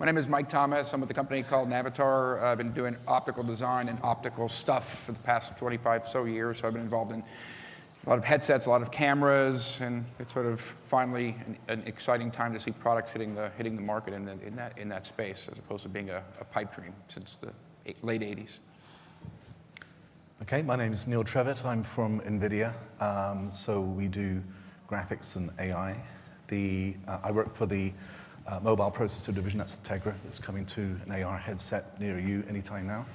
My name is Mike Thomas. I'm with a company called Navatar. I've been doing optical design and optical stuff for the past 25 so years. So I've been involved in a lot of headsets, a lot of cameras, and it's sort of finally an exciting time to see products hitting the market in that space, as opposed to being a pipe dream since the late 80s. Okay, my name is Neil Trevitt. I'm from NVIDIA. So we do graphics and AI. I work for the mobile processor division at Tegra. It's coming to an AR headset near you anytime now.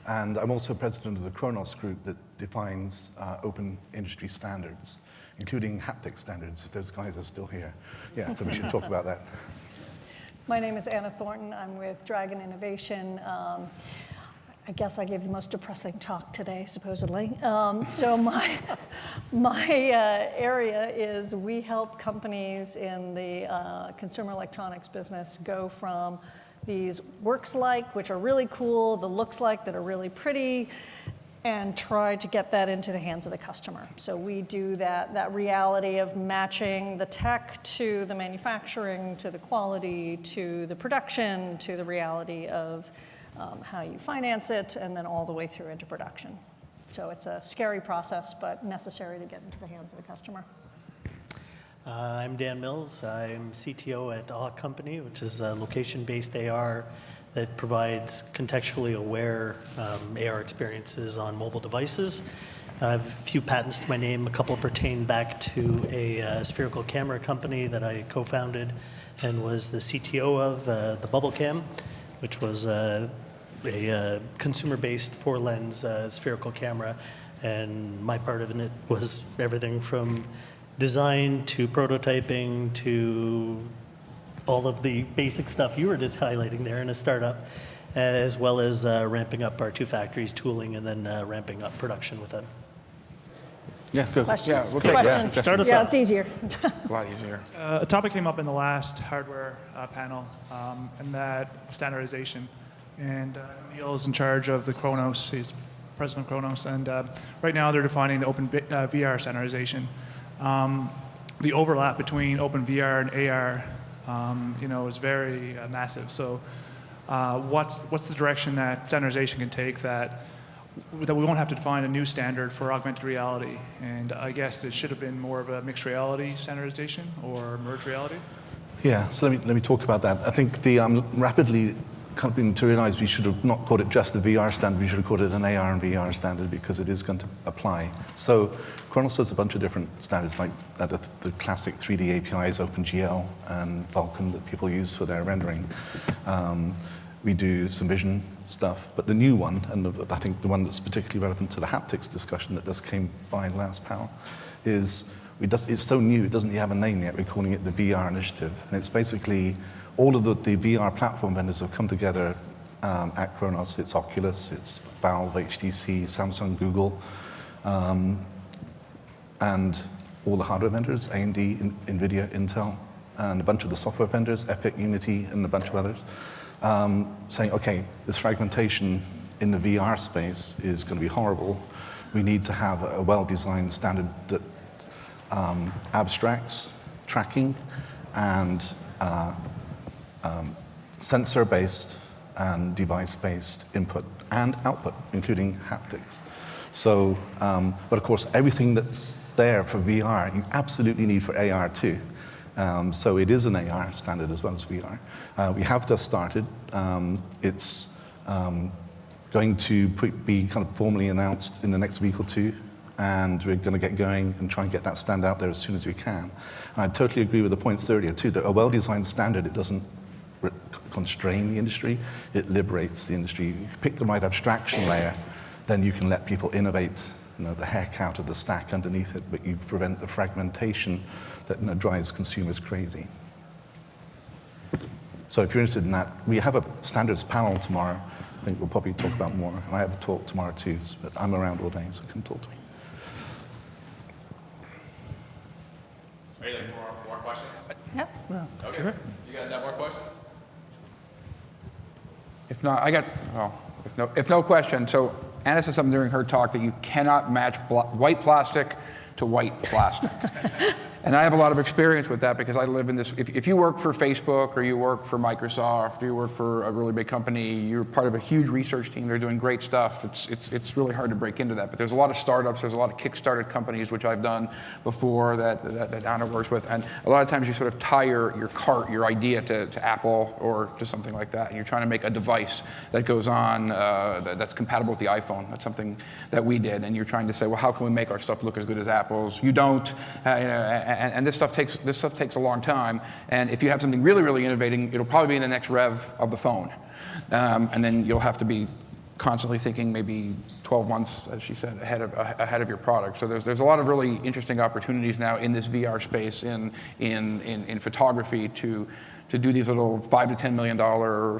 And I'm also president of the Kronos group that defines open industry standards, including haptic standards, if those guys are still here. Yeah, so we should talk about that. My name is Anna Thornton. I'm with Dragon Innovation. I guess I gave the most depressing talk today, supposedly. So my area is we help companies in the consumer electronics business go from these works-like, which are really cool, the looks-like that are really pretty, and try to get that into the hands of the customer. So we do that reality of matching the tech to the manufacturing, to the quality, to the production, to the reality of how you finance it, and then all the way through into production. So it's a scary process, but necessary to get into the hands of the customer. I'm Dan Mills. I'm CTO at Awe Company, which is a location-based AR that provides contextually aware AR experiences on mobile devices. I have a few patents to my name. A couple pertain back to a spherical camera company that I co-founded and was the CTO of, the Bubble Cam, which was a consumer-based 4-lens spherical camera. And my part of it was everything from design to prototyping to all of the basic stuff you were just highlighting there in a startup, as well as ramping up our 2 factories, tooling, and then ramping up production with them. Yeah, go. Questions? Yeah, we'll take Questions? Start us yeah, off. it's easier. A lot easier. A topic came up in the last hardware panel, and that standardization. And Neil is in charge of the Kronos. He's president of Kronos, and right now they're defining the open VR standardization. The overlap between open VR and AR, is very massive. So, what's the direction that standardization can take that we won't have to define a new standard for augmented reality? And I guess it should have been more of a mixed reality standardization or merged reality. Yeah, so let me talk about that. I think the rapidly coming to realize we should have not called it just a VR standard, we should have called it an AR and VR standard because it is going to apply. So Kronos has a bunch of different standards like the classic 3D APIs, OpenGL and Vulkan that people use for their rendering. We do some vision stuff, but the new one, and I think the one that's particularly relevant to the haptics discussion that just came by last panel, is it's so new it doesn't have a name yet. We're calling it the VR initiative, and it's basically all of the VR platform vendors have come together at Kronos. It's Oculus, it's Valve, HTC, Samsung, Google, and all the hardware vendors, AMD, NVIDIA, Intel, and a bunch of the software vendors, Epic, Unity, and a bunch of others, saying, okay, this fragmentation in the VR space is going to be horrible. We need to have a well-designed standard that abstracts tracking and sensor-based and device-based input and output, including haptics. So, but of course, everything that's there for VR, you absolutely need for AR too. So it is an AR standard as well as VR. We have just started. It's going to be kind of formally announced in the next week or two, and we're going to get going and try and get that stand out there as soon as we can. And I totally agree with the points earlier too, that a well-designed standard, it doesn't constrain the industry, it liberates the industry. You pick the right abstraction layer, then you can let people innovate the heck out of the stack underneath it, but you prevent the fragmentation that drives consumers crazy. So if you're interested in that, we have a standards panel tomorrow. I think we'll probably talk about more. And I have a talk tomorrow too, but I'm around all day, so come talk to me. Are you there for more questions? Yep. Yeah, Okay. sure. You guys have more questions? If not, if no question. So Anna said something during her talk that you cannot match white plastic to white plastic. And I have a lot of experience with that because I live in this. If you work for Facebook or you work for Microsoft or you work for a really big company, you're part of a huge research team. They're doing great stuff. It's really hard to break into that. But there's a lot of startups. There's a lot of kick-started companies, which I've done before that Anna works with. And a lot of times you sort of tie your cart, your idea to Apple or to something like that. And you're trying to make a device that goes on that's compatible with the iPhone. That's something that we did. And you're trying to say, well, how can we make our stuff look as good as Apple's? You don't. And this stuff takes a long time. And if you have something really, really innovating, it'll probably be in the next rev of the phone. And then you'll have to be constantly thinking maybe 12 months, as she said, ahead of your product. So there's a lot of really interesting opportunities now in this VR space in photography to do these little $5 to $10 million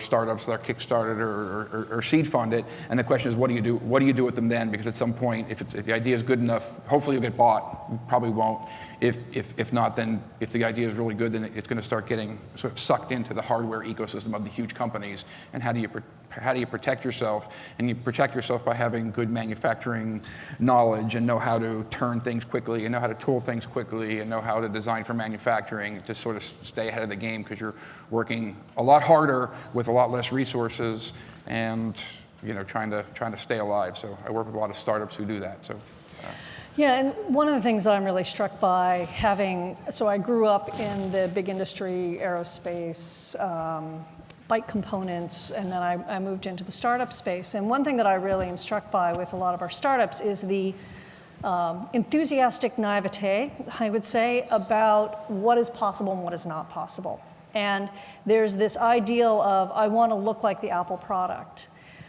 startups that are kickstarted or seed funded. And the question is, what do you do? What do you do with them then? Because at some point, if the idea is good enough, hopefully you'll get bought. You probably won't. If not, then if the idea is really good, then it's going to start getting sort of sucked into the hardware ecosystem of the huge companies. And how do you protect yourself? And you protect yourself by having good manufacturing knowledge and know how to turn things quickly and know how to tool things quickly and know how to design for manufacturing to sort of stay ahead of the game because you're working a lot harder with a lot less resources and trying to stay alive. So I work with a lot of startups who do that. So. Yeah, and one of the things that I'm really struck by so I grew up in the big industry, aerospace, bike components, and then I moved into the startup space. And one thing that I really am struck by with a lot of our startups is the enthusiastic naivete, I would say, about what is possible and what is not possible. And there's this ideal of, I want to look like the Apple product.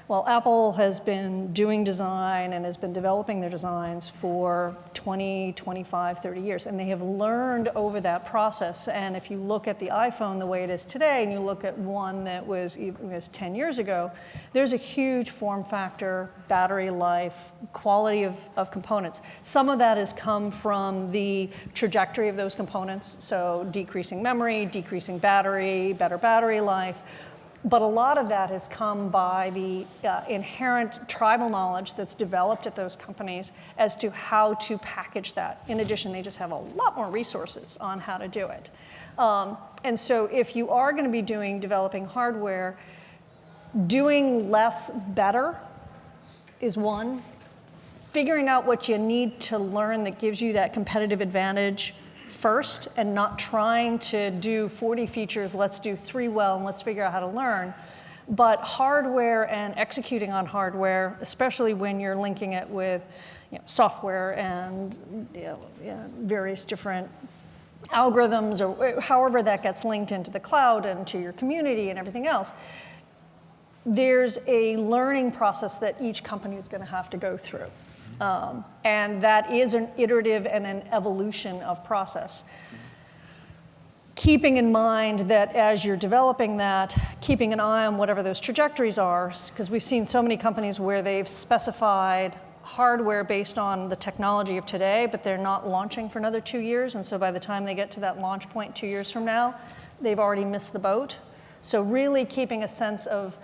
Well, Apple has been doing design and has been developing their designs for 20, 25, 30 years, and they have learned over that process. And if you look at the iPhone the way it is today, and you look at one that was 10 years ago, there's a huge form factor, battery life, quality of components. Some of that has come from the trajectory of those components, so decreasing memory, decreasing battery, better battery life. But a lot of that has come by the inherent tribal knowledge that's developed at those companies as to how to package that. In addition, they just have a lot more resources on how to do it. And so if you are going to be developing hardware, doing less better is one. Figuring out what you need to learn that gives you that competitive advantage first, and not trying to do 40 features, let's do 3 well, and let's figure out how to learn. But hardware and executing on hardware, especially when you're linking it with software and various different algorithms, or however that gets linked into the cloud and to your community and everything else, there's a learning process that each company is going to have to go through. And that is an iterative and an evolution of process. Keeping in mind that as you're developing that, keeping an eye on whatever those trajectories are, because we've seen so many companies where they've specified hardware based on the technology of today, but they're not launching for another 2 years. And so by the time they get to that launch point 2 years from now, they've already missed the boat. So really keeping a sense of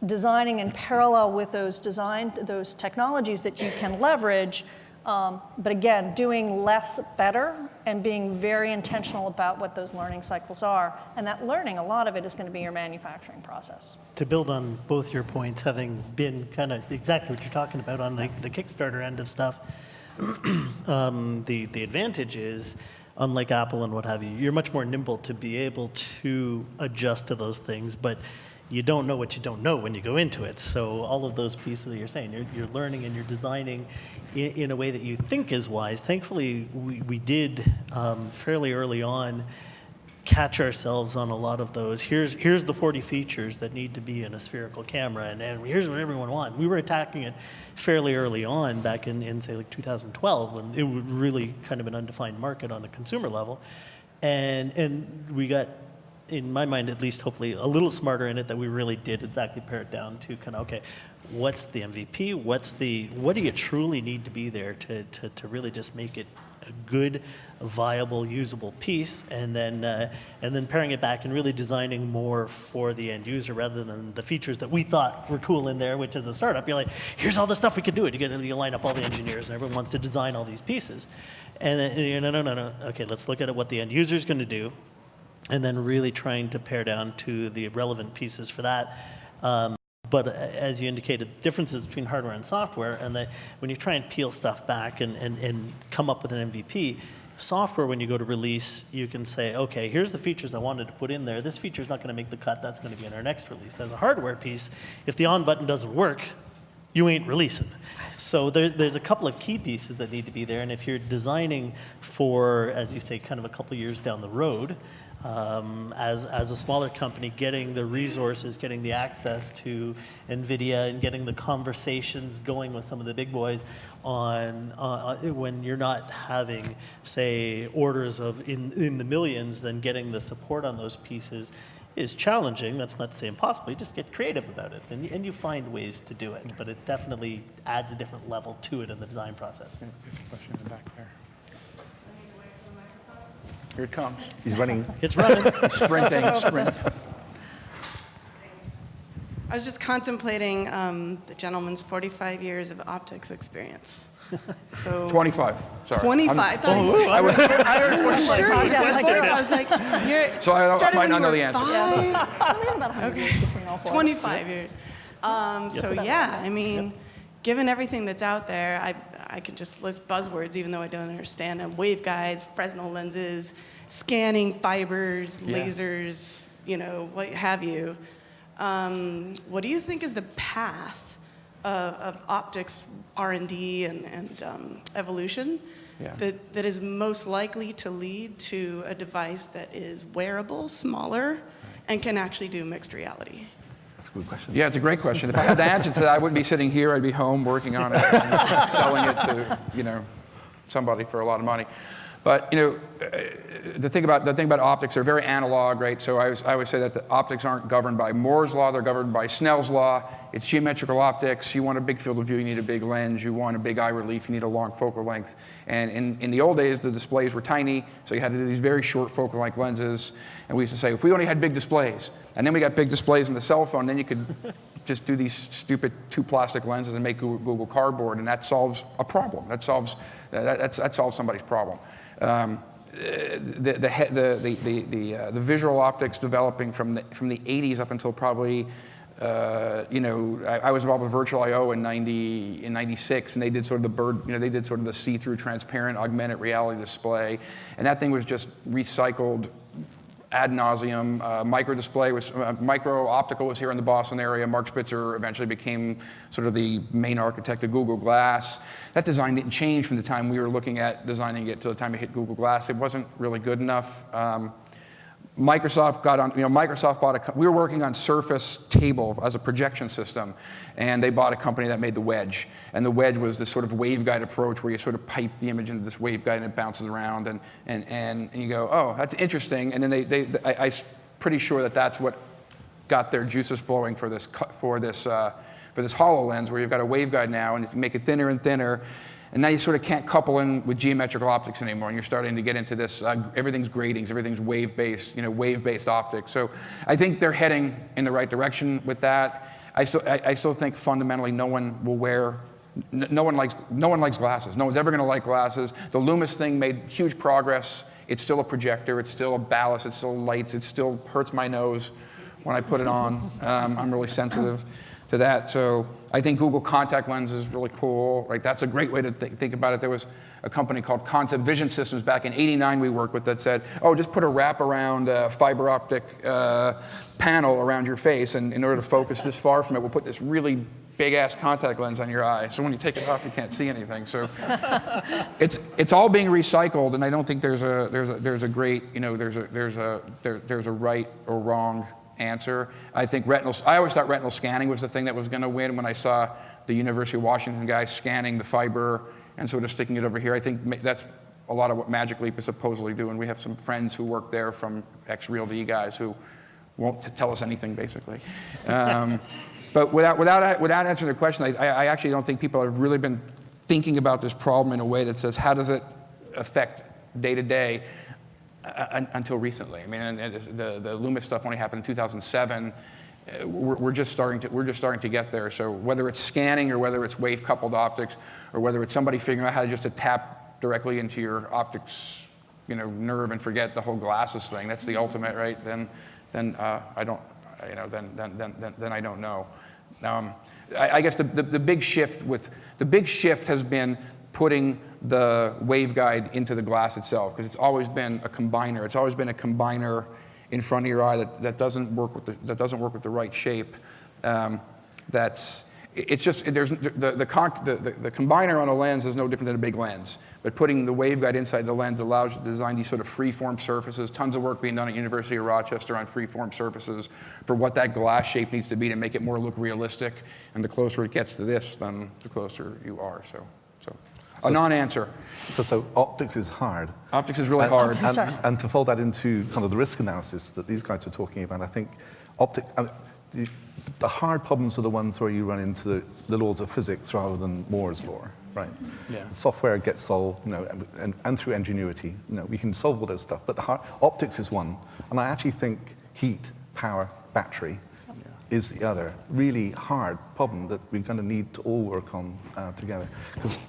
designing in parallel with those technologies that you can leverage, but again, doing less better and being very intentional about what those learning cycles are. And that learning, a lot of it is going to be your manufacturing process. To build on both your points, having been kind of exactly what you're talking about on the Kickstarter end of stuff, the advantage is, unlike Apple and what have you, you're much more nimble to be able to adjust to those things, but you don't know what you don't know when you go into it. So all of those pieces that you're saying, you're learning and you're designing in a way that you think is wise. Thankfully, we did fairly early on catch ourselves on a lot of those. Here's the 40 features that need to be in a spherical camera, and here's what everyone wants. We were attacking it fairly early on back in say like 2012, when it was really kind of an undefined market on the consumer level. And we got, in my mind at least, hopefully a little smarter in it, that we really did exactly pare it down to kind of, okay, what's the MVP? What do you truly need to be there to really just make it a good, viable, usable piece, and then paring it back and really designing more for the end user rather than the features that we thought were cool in there, which as a startup, you're like, here's all the stuff we could do. You line up all the engineers and everyone wants to design all these pieces. And then, no. Okay, let's look at what the end user is going to do, and then really trying to pare down to the relevant pieces for that. But as you indicated, differences between hardware and software, and that when you try and peel stuff back and come up with an MVP, software, when you go to release, you can say, okay, here's the features I wanted to put in there. This feature is not going to make the cut. That's going to be in our next release. As a hardware piece, if the on button doesn't work, you ain't releasing. So there's a couple of key pieces that need to be there. And if you're designing for, as you say, kind of a couple years down the road, as a smaller company, getting the resources, getting the access to NVIDIA and getting the conversations going with some of the big boys on when you're not having, say, orders of in the millions, then getting the support on those pieces is challenging. That's not to say impossible. You just get creative about it, and you find ways to do it. But it definitely adds a different level to it in the design process. Question in the back there. Here it comes. He's running. It's running. Sprinting, sprint. I was just contemplating the gentleman's 45 years of optics experience. So 25, sorry. 25. I thought you said, I would- sure you said 45. I was like, you're So I started might when not you know were the answer. 5? We have about 100 years between all four. 25 years. So yeah, I mean, given everything that's out there, I could just list buzzwords even though I don't understand them. Waveguides, Fresnel lenses, scanning fibers, Yeah. lasers, what have you. What do you think is the path of optics R&D and evolution Yeah. that is most likely to lead to a device that is wearable, smaller, and can actually do mixed reality? That's a good question. Yeah, it's a great question. If I had the answer to that, I wouldn't be sitting here. I'd be home working on it and selling it to, somebody for a lot of money. But, the thing about optics, they're very analog, right? So I always say that the optics aren't governed by Moore's law, they're governed by Snell's law. It's geometrical optics. You want a big field of view, you need a big lens. You want a big eye relief, you need a long focal length. And in the old days, the displays were tiny, so you had to do these very short focal length lenses. And we used to say, if we only had big displays, and then we got big displays in the cell phone, then you could just do these stupid 2 plastic lenses and make Google Cardboard, and that solves a problem. That solves somebody's problem. The visual optics developing from the 80s up until probably, I was involved with Virtual I/O in '96, and they did sort of they did sort of the see-through transparent augmented reality display, and that thing was just recycled ad nauseum. Micro Optical was here in the Boston area. Mark Spitzer eventually became sort of the main architect of Google Glass. That design didn't change from the time we were looking at designing it to the time it hit Google Glass. It wasn't really good enough. Microsoft got on, Microsoft bought we were working on Surface Table as a projection system, and they bought a company that made the Wedge. And the Wedge was this sort of waveguide approach where you sort of pipe the image into this waveguide and it bounces around, and you go, oh, that's interesting. And then I'm pretty sure that that's what got their juices flowing for this HoloLens, where you've got a waveguide now, and you make it thinner and thinner. And now you sort of can't couple in with geometrical optics anymore, and you're starting to get into this, everything's gratings, everything's wave-based, wave-based optics. So I think they're heading in the right direction with that. I still think fundamentally no one likes glasses. No one's ever going to like glasses. The Loomis thing made huge progress. It's still a projector, it's still a ballast, it's still lights, it still hurts my nose when I put it on. I'm really sensitive to that. So I think Google contact lens is really cool. Like, that's a great way to think about it. There was a company called Concept Vision Systems back in '89 we worked with that said, oh, just put a wraparound fiber optic panel around your face, and in order to focus this far from it, we'll put this really big-ass contact lens on your eye. So when you take it off, you can't see anything. So it's all being recycled, and I don't think there's a great, there's a right or wrong answer. I always thought retinal scanning was the thing that was going to win. When I saw the University of Washington guys scanning the fiber and sort of sticking it over here, I think that's a lot of what Magic Leap is supposedly doing. We have some friends who work there from ex-Realty guys who won't tell us anything, basically. But without answering the question, I actually don't think people have really been thinking about this problem in a way that says, how does it affect day to day until recently. I mean, and the Loomis stuff only happened in 2007. We're just starting to get there. So whether it's scanning or whether it's wave-coupled optics or whether it's somebody figuring out how to just to tap directly into your optics, nerve and forget the whole glasses thing. That's the ultimate, right? Then I don't, then I don't know. I guess the big shift has been putting the waveguide into the glass itself, because it's always been a combiner. It's always been a combiner in front of your eye that doesn't work with the right shape. It's just the combiner on a lens is no different than a big lens. But putting the waveguide inside the lens allows you to design these sort of free-form surfaces. Tons of work being done at University of Rochester on free-form surfaces for what that glass shape needs to be to make it more look realistic. And the closer it gets to this, then the closer you are. So a non-answer. So optics is hard. Optics is really hard. And to fold that into kind of the risk analysis that these guys are talking about, I think the hard problems are the ones where you run into the laws of physics rather than Moore's law, right? Yeah. The software gets solved, and through ingenuity, we can solve all those stuff. But optics is one, and I actually think heat, power, battery is the other really hard problem that we're going to need to all work on together. Because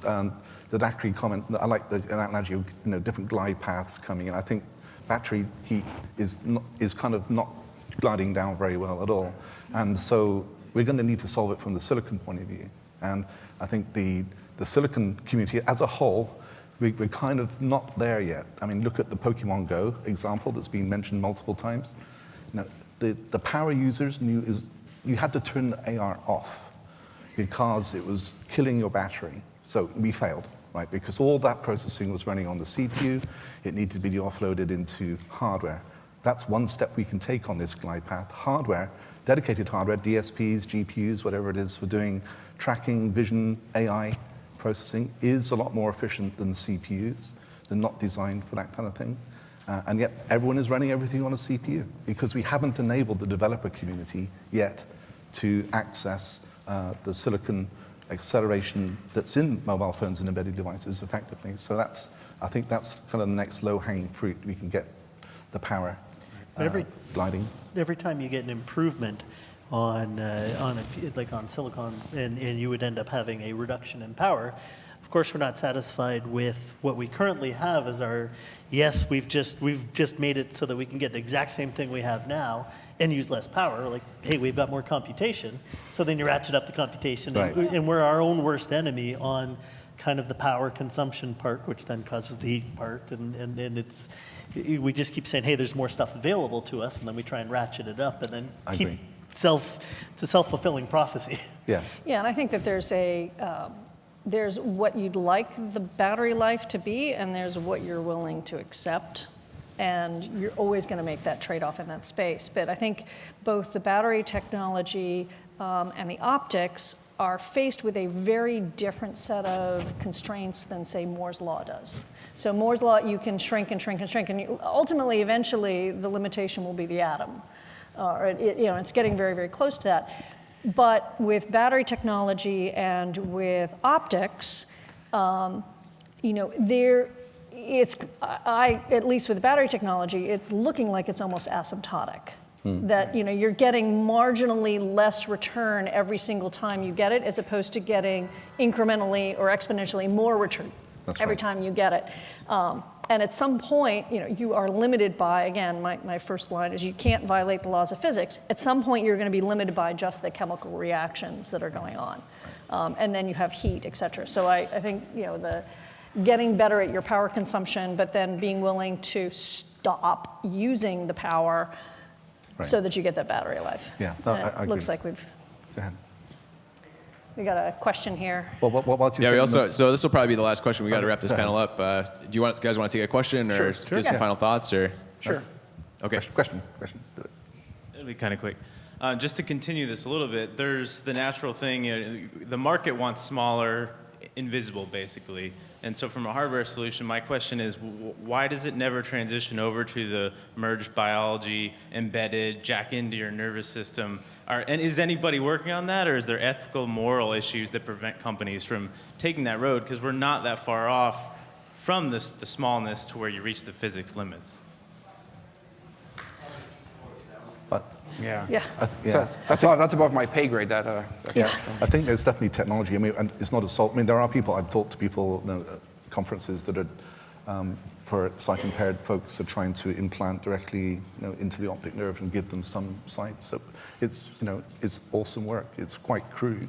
the Dacry comment, I like the analogy of different glide paths coming in. I think battery heat is kind of not gliding down very well at all. And so we're going to need to solve it from the silicon point of view. And I think the silicon community as a whole, we're kind of not there yet. I mean, look at the Pokemon Go example that's been mentioned multiple times. The power users you had to turn the AR off because it was killing your battery. So we failed, right? Because all that processing was running on the CPU. It needed to be offloaded into hardware. That's one step we can take on this glide path. Hardware, dedicated hardware, DSPs, GPUs, whatever it is, for doing tracking, vision, AI processing is a lot more efficient than CPUs. They're not designed for that kind of thing. And yet everyone is running everything on a CPU because we haven't enabled the developer community yet to access the silicon acceleration that's in mobile phones and embedded devices effectively. So I think that's kind of the next low-hanging fruit. We can get the power gliding. Every time you get an improvement on silicon, and you would end up having a reduction in power. Of course, we're not satisfied with what we currently have as our. Yes, we've just made it so that we can get the exact same thing we have now and use less power. Like, hey, we've got more computation. So then you ratchet up the computation, right. and we're our own worst enemy on kind of the power consumption part, which then causes the heat part, and it's. We just keep saying, hey, there's more stuff available to us, and then we try and ratchet it up, and then I keep agree. it's a self-fulfilling prophecy. Yes. Yeah, and I think that there's what you'd like the battery life to be, and there's what you're willing to accept. And you're always going to make that trade-off in that space. But I think both the battery technology and the optics are faced with a very different set of constraints than, say, Moore's Law does. So Moore's Law, you can shrink and shrink and shrink, and ultimately, eventually, the limitation will be the atom. It's getting very, very close to that. But with battery technology and with optics, at least with battery technology, it's looking like it's almost asymptotic. That you're getting marginally less return every single time you get it, as opposed to getting incrementally or exponentially more return every time you get it. And at some point, you are limited by, again, my first line is you can't violate the laws of physics. At some point, you're going to be limited by just the chemical reactions that are going on. And then you have heat, et cetera. So I think, the getting better at your power consumption, but then being willing to stop using the power so that you get that battery life. Yeah, no, I agree. Looks like Go ahead. we got a question here. Well, what's Yeah, we also, so this will probably be the last question. We got to wrap this panel up. Do you guys want to take a question or give some final thoughts? Or Sure. Okay. Question. Do it. It'll be kind of quick. Just to continue this a little bit, there's the natural thing, the market wants smaller, invisible, basically. And so from a hardware solution, my question is, why does it never transition over to the merged biology, embedded, jack into your nervous system? And is anybody working on that, or is there ethical, moral issues that prevent companies from taking that road? Because we're not that far off from the smallness to where you reach the physics limits? But Yeah. Yeah. That's above my pay grade. That I think there's definitely technology. I mean, and it's not a solve. I mean, there are people, I've talked to people, at conferences that are, for sight impaired folks, are trying to implant directly, into the optic nerve and give them some sight. So it's, it's awesome work. It's quite crude,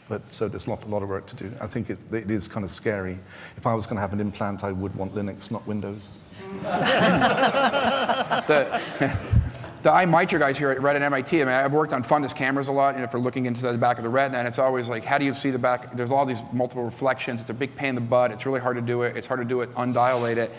but so there's a lot of work to do. I think it is kind of scary. If I was going to have an implant, I would want Linux, not Windows. The eye miter guys here right at MIT, I mean, I've worked on fundus cameras a lot, for looking into the back of the retina, and it's always like, how do you see the back? There's all these multiple reflections. It's a big pain in the butt. It's really hard to do it. It's hard to do it undilated.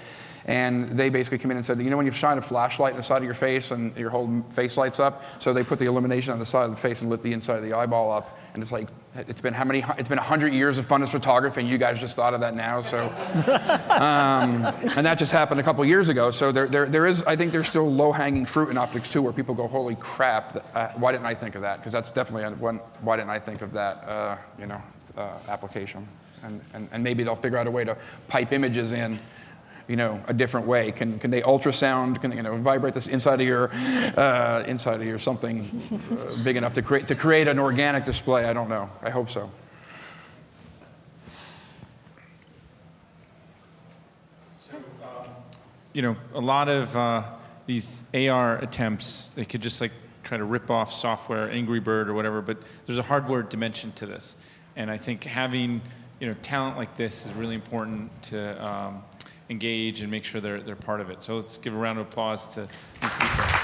And they basically come in and said, when you shine a flashlight on the side of your face and your whole face lights up, so they put the illumination on the side of the face and lit the inside of the eyeball up. And it's like, it's been 100 years of fundus photography, and you guys just thought of that now. So, and that just happened a couple years ago. So there is, I think there's still low-hanging fruit in optics too, where people go, holy crap, why didn't I think of that? Because that's definitely one, why didn't I think of that, application? And maybe they'll figure out a way to pipe images in, a different way. Can they ultrasound? Can vibrate this inside of your something big enough to create an organic display? I don't know. I hope so. A lot of these AR attempts, they could just try to rip off software, Angry Bird or whatever, but there's a hardware dimension to this. And I think having talent like this is really important to engage and make sure they're part of it. So let's give a round of applause to these people.